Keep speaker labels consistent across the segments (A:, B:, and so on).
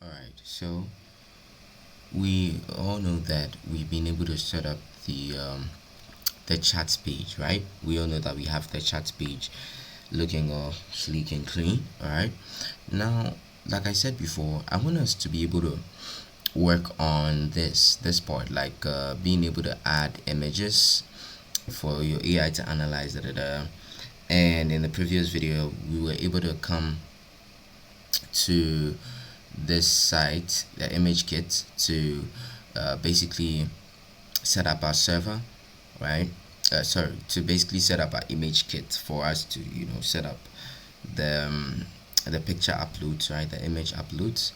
A: Alright, so we all know that we've been able to set up the chat page, right? We all know that we have the chat page looking all sleek and clean. Alright, now like I said before, I want us to be able to work on this part, like being able to add images for your AI to analyze and in the previous video we were able to come to this site, the image kit, to basically set up our server, right? Sorry, to basically set up our image kit for us to set up the picture uploads, right? The image uploads.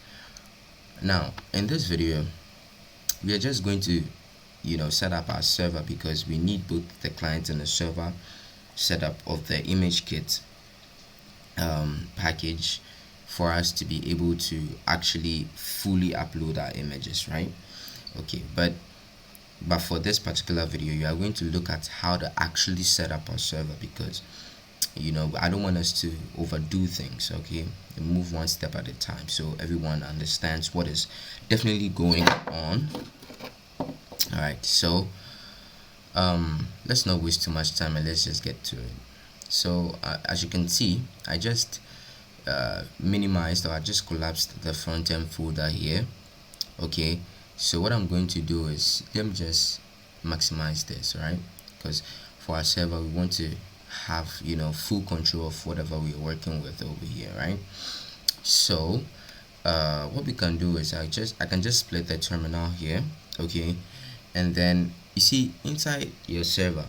A: Now in this video we are just going to set up our server, because we need both the client and the server setup of the image kit package for us to be able to actually fully upload our images, right? Okay, but for this particular video you are going to look at how to actually set up our server, because I don't want us to overdo things. Okay, move one step at a time so everyone understands what is definitely going on. All right, so let's not waste too much time and let's just get to it. So as you can see, I just minimized, or I just collapsed the front end folder here. Okay, so what I'm going to do is, let me just maximize this, right? Because for our server we want to have full control of whatever we're working with over here, right? So what we can do is I can just split the terminal here. Okay, and then you see inside your server,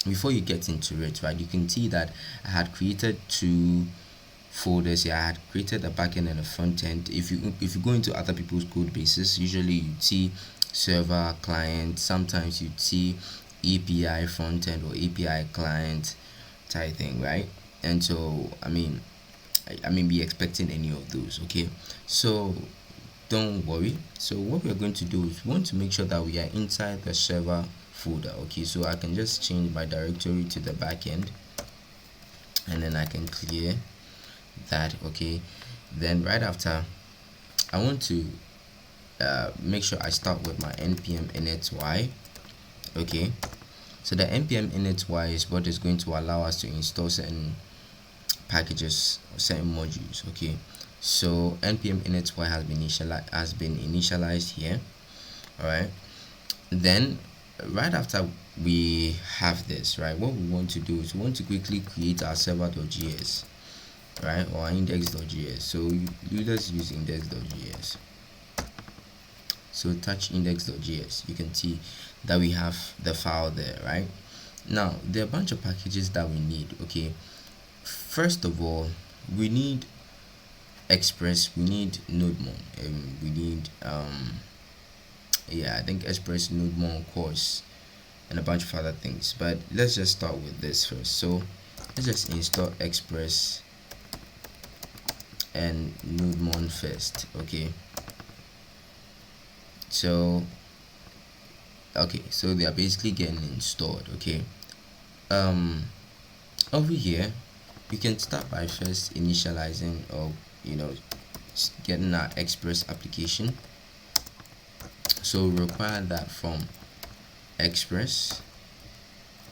A: before you get into it, right, you can see that I had created two folders here. I had created a backend and a front end. If you go into other people's code bases, usually you'd see server, client, sometimes you'd see API front end or API client type thing, right? And so I mean be expecting any of those. Okay, so don't worry. So what we're going to do is we want to make sure that we are inside the server folder. Okay, so I can just change my directory to the backend and then I can clear that. Okay, then right after I want to make sure I start with my npm init. Okay, so the npm init is what is going to allow us to install certain packages or certain modules. Okay, so npm init has been initialized here. All right, then right after we have this, right, what we want to do is we want to quickly create our server.js, right, or index.js. so let's use index.js. So touch index.js, you can see that we have the file there, right? Now there are a bunch of packages that we need. Okay, first of all we need express, we need nodemon, we need yeah, I think express, nodemon course, and a bunch of other things, but let's just start with this first. So let's just install express and nodemon first. Okay, so so they are basically getting installed. Okay, over here you can start by first initializing, or getting our express application. So we require that from express.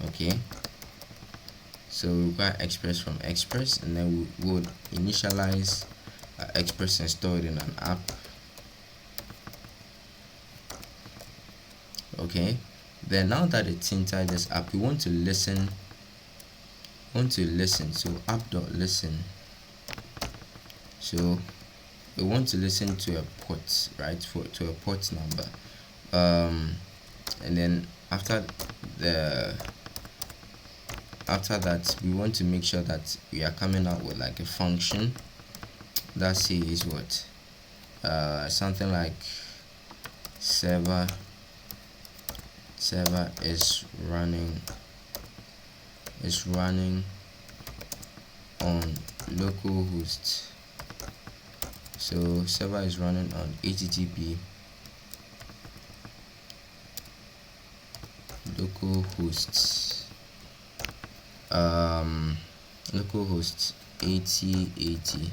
A: Okay, so we require express from express, and then we would initialize express and store it in an app. Okay, then now that it's inside this app, we want to listen. So app.listen. So we want to listen to a port, right, to a port number, and then after that we want to make sure that we are coming out with like a function that says what, something like server is running on localhost. So server is running on http localhost localhost 8080,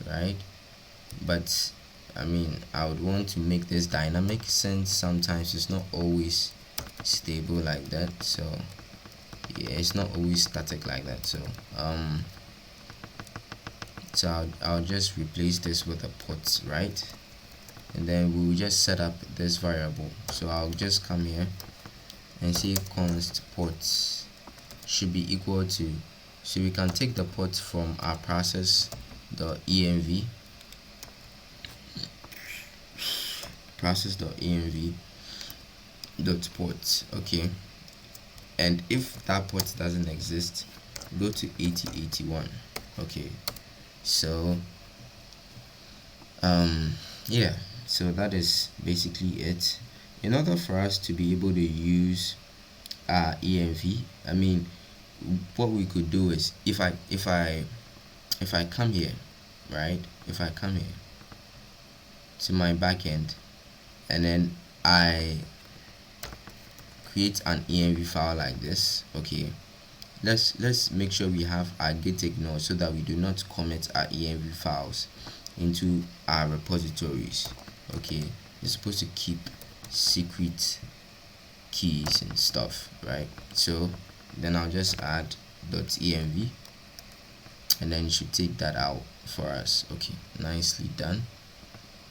A: right? But I mean, I would want to make this dynamic, since sometimes it's not always stable like that. So yeah, it's not always static like that. So I'll just replace this with a put, right? And then we will just set up this variable. So I'll just come here and say const put should be equal to, so we can take the put from our process.env dot port. Okay, and if that port doesn't exist, go to 8081. Okay, so yeah, so that is basically it. In order for us to be able to use our env, I mean, what we could do is, if I come here, right, if I come here to my backend and then I create an env file like this. Okay, let's make sure we have our git ignore, so that we do not commit our env files into our repositories. Okay, you're supposed to keep secret keys and stuff, right? So then I'll just add .env, and then you should take that out for us. Okay, nicely done.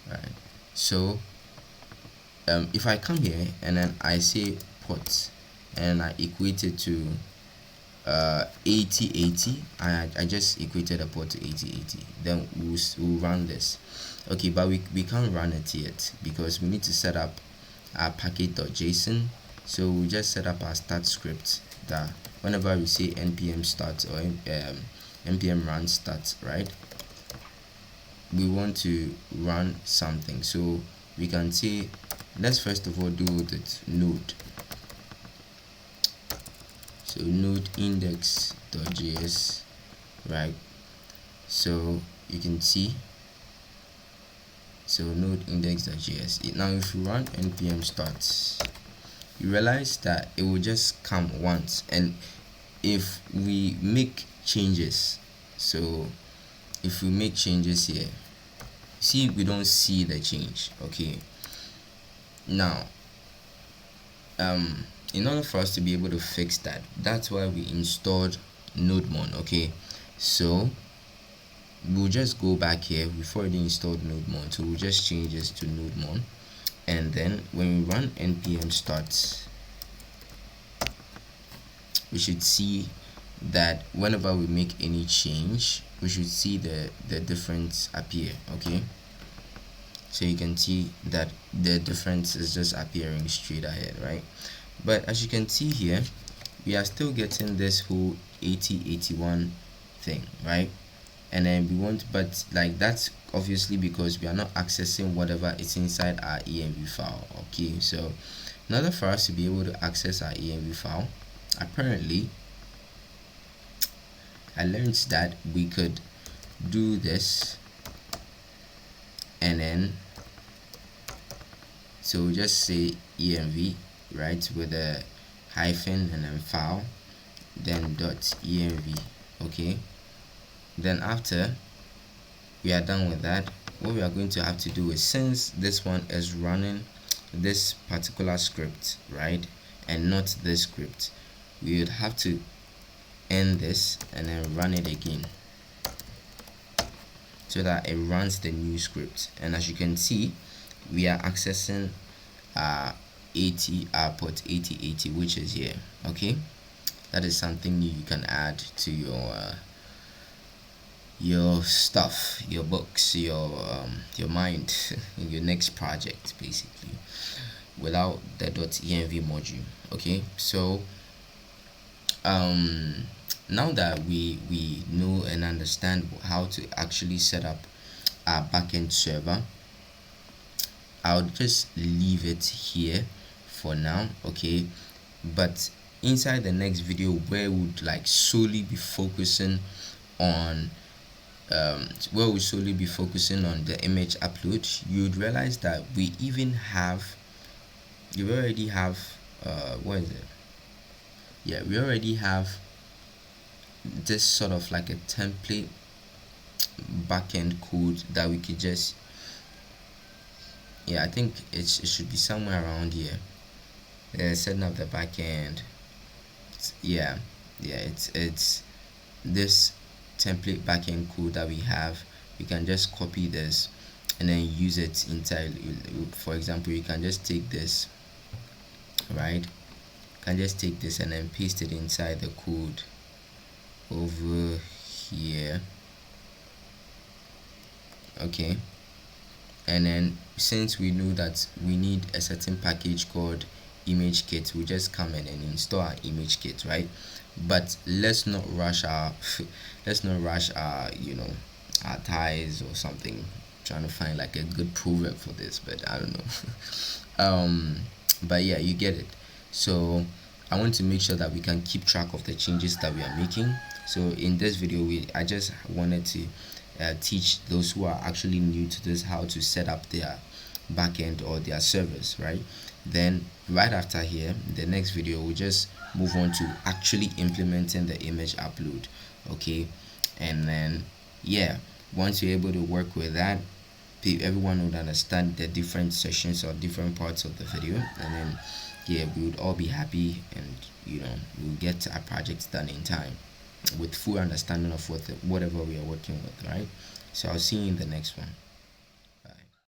A: Right, so if I come here and then I say put and I equate it to 8080, I just equated a port to 8080, then we'll run this. Okay, but we can't run it yet because we need to set up our package.json. So we just set up our start script that whenever we say npm start or npm run start, right, we want to run something. So we can say, let's first of all do it node. So node index.js, right? So you can see, so node index.js. Now if you run npm start, you realize that it will just come once, and if we make changes, so if we make changes here, see, we don't see the change. Okay, now in order for us to be able to fix that, that's why we installed nodemon. Okay, so we'll just go back here. We've already installed nodemon, so we'll just change this to nodemon, and then when we run npm start, we should see that whenever we make any change, we should see the difference appear. Okay, so you can see that the difference is just appearing straight ahead, right? But as you can see here, we are still getting this whole 8081 thing, right? And then we want, but like, that's obviously because we are not accessing whatever is inside our env file. Okay, so in order for us to be able to access our env file, apparently I learned that we could do this, and then so just say env, right, with a hyphen and then file, then .env. Okay, then after we are done with that, what we are going to have to do is, since this one is running this particular script, right, and not this script, we would have to end this and then run it again, so that it runs the new script. And as you can see, we are accessing port 8080, which is here. Okay, that is something new you can add to your stuff, your books, your mind in your next project, basically, without the .env module. Okay, so now that we know and understand how to actually set up our backend server, I'll just leave it here for now. Okay, but inside the next video, where we would like solely be focusing on the image upload, you'd realize that we even have, you already have what is it, yeah, we already have this sort of like a template backend code that we could just yeah, I think it should be somewhere around here. Setting up the backend. Yeah, yeah, it's this template backend code that we have. You can just copy this and then use it inside. For example, you can just take this, right? You can just take this and then paste it inside the code over here. Okay, and then since we know that we need a certain package called image kit, we just come in and install our image kit, right? But let's not rush our let's not rush our our ties or something, trying to find like a good proverb for this, but I don't know. But yeah, you get it. So I want to make sure that we can keep track of the changes that we are making. So in this video, I just wanted to teach those who are actually new to this how to set up their backend or their servers, right? Then right after here, the next video, we'll just move on to actually implementing the image upload. Okay, and then yeah, once you're able to work with that, everyone would understand the different sections or different parts of the video, and then yeah, we would all be happy, and we'll get our projects done in time with full understanding of whatever we are working with, right? So I'll see you in the next one.